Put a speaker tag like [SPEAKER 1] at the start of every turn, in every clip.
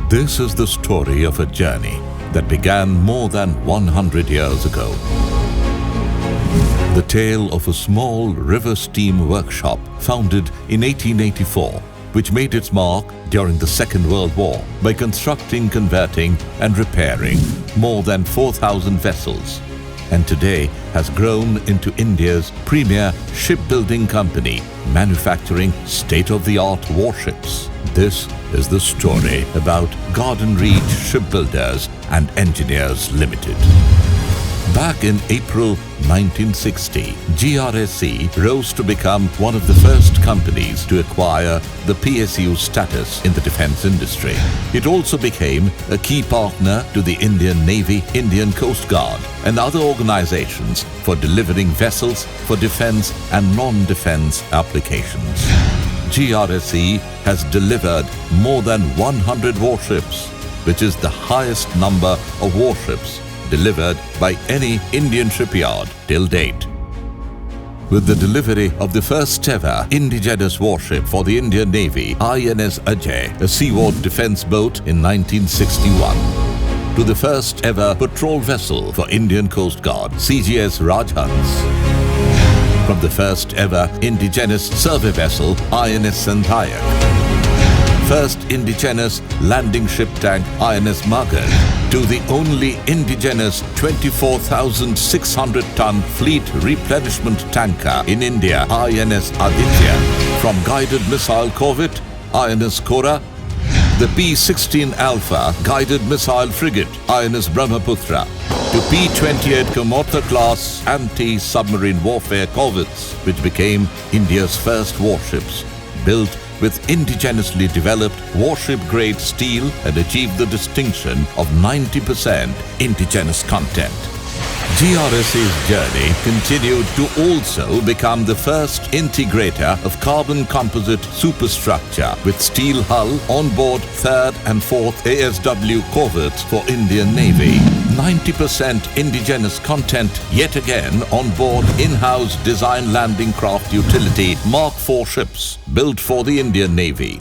[SPEAKER 1] This is the story of a journey that began more than 100 years ago. The tale of a small river steam workshop founded in 1884, which made its mark during the Second World War by constructing, converting and repairing more than 4,000 vessels, and today has grown into India's premier shipbuilding company, manufacturing state-of-the-art warships. This is the story about Garden Reach Shipbuilders and Engineers Limited. Back in April 1960, GRSE rose to become one of the first companies to acquire the PSU status in the defense industry. It also became a key partner to the Indian Navy, Indian Coast Guard, and other organizations for delivering vessels for defense and non-defense applications. GRSE has delivered more than 100 warships, which is the highest number of warships delivered by any Indian shipyard till date. With the delivery of the first ever indigenous warship for the Indian Navy, INS Ajay, a seaworthy defense boat in 1961, to the first ever patrol vessel for Indian Coast Guard, CGS Rajhans, from the first ever indigenous survey vessel, INS Santhayak, first indigenous landing ship tank, INS Magar, to the only indigenous 24,600-ton fleet replenishment tanker in India, INS Aditya, from guided missile corvette, INS Kora, the P-16 Alpha guided missile frigate, INS Brahmaputra, to P-28 Kamorta-class anti-submarine warfare corvettes, which became India's first warships, built with indigenously developed warship-grade steel and achieved the distinction of 90% indigenous content. GRSE's journey continued to also become the first integrator of carbon composite superstructure with steel hull on board 3rd and 4th ASW corvettes for Indian Navy. 90% indigenous content yet again on board in-house design landing craft utility Mark IV ships built for the Indian Navy.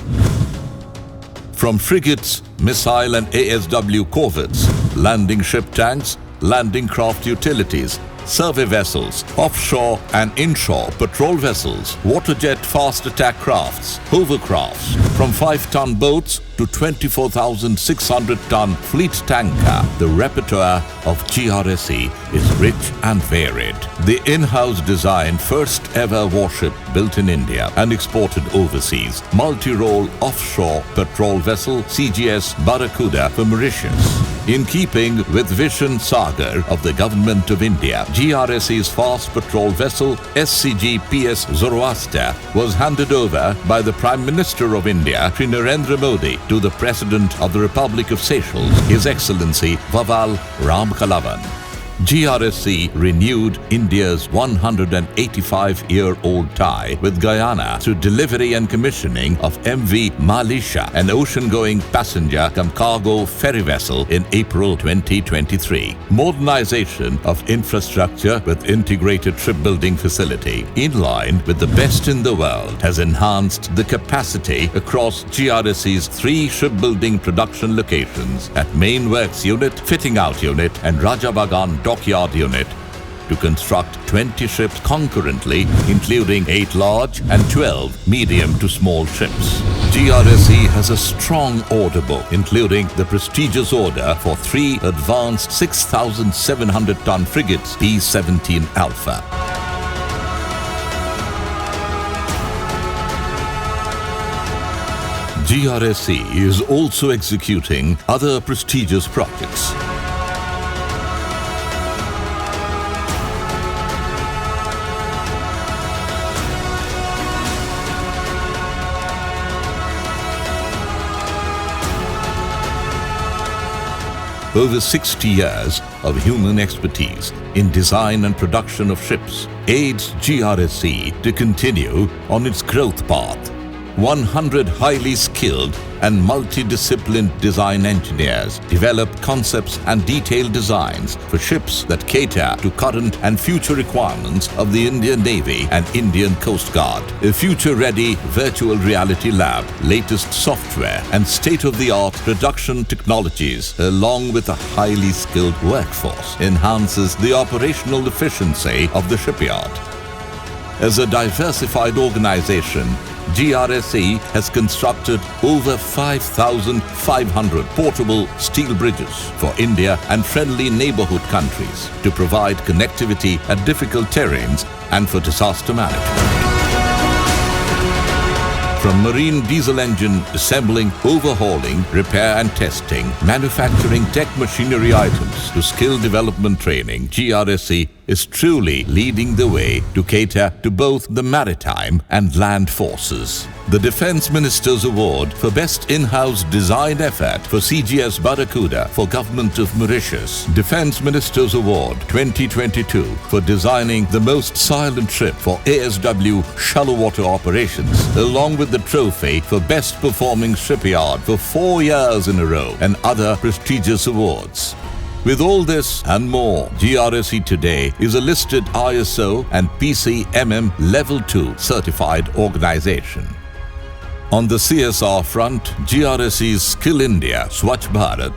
[SPEAKER 1] From frigates, missile and ASW corvettes, landing ship tanks, landing craft utilities, survey vessels, offshore and inshore patrol vessels, waterjet fast attack crafts, hovercrafts, from 5-ton boats to 24,600-ton fleet tanker, the repertoire of GRSE is rich and varied. The in-house designed first ever warship built in India and exported overseas, multi-role offshore patrol vessel CGS Barracuda for Mauritius. In keeping with Vision Sagar of the Government of India, GRSE's fast patrol vessel SCG PS Zoroaster was handed over by the Prime Minister of India, Shri Narendra Modi, to the President of the Republic of Seychelles, His Excellency Vaval Ramkalawan. GRSE renewed India's 185-year-old tie with Guyana through delivery and commissioning of MV Malisha, an ocean-going passenger cum cargo ferry vessel in April 2023. Modernization of infrastructure with integrated shipbuilding facility, in line with the best in the world, has enhanced the capacity across GRSE's 3 shipbuilding production locations at Main Works Unit, Fitting Out Unit and Rajabagan Dockyard Unit to construct 20 ships concurrently, including 8 large and 12 medium to small ships. GRSE has a strong order book, including the prestigious order for 3 advanced 6,700-ton frigates P-17 Alpha. GRSE is also executing other prestigious projects. Over 60 years of human expertise in design and production of ships aids GRSE to continue on its growth path. 100 highly skilled and multidisciplined design engineers develop concepts and detailed designs for ships that cater to current and future requirements of the Indian Navy and Indian Coast Guard. A future-ready virtual reality lab, latest software and state-of-the-art production technologies, along with a highly skilled workforce, enhances the operational efficiency of the shipyard. As a diversified organization, GRSE has constructed over 5,500 portable steel bridges for India and friendly neighborhood countries to provide connectivity at difficult terrains and for disaster management. From marine diesel engine assembling, overhauling, repair and testing, manufacturing tech machinery items to skill development training, GRSE is truly leading the way to cater to both the maritime and land forces. The Defence Minister's Award for Best In-House Design Effort for CGS Barracuda for Government of Mauritius. Defence Minister's Award 2022 for designing the most silent ship for ASW shallow water operations, along with the trophy for Best Performing Shipyard for 4 years in a row and other prestigious awards. With all this and more, GRSE today is a listed ISO and PCMM Level 2 certified organization. On the CSR front, GRSE's Skill India, Swachh Bharat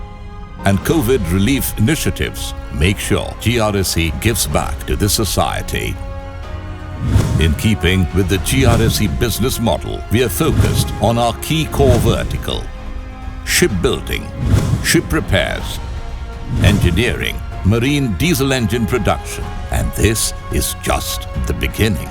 [SPEAKER 1] and COVID relief initiatives make sure GRSE gives back to the society. In keeping with the GRSE business model, we are focused on our key core vertical: shipbuilding, ship repairs, engineering, marine diesel engine production, and this is just the beginning.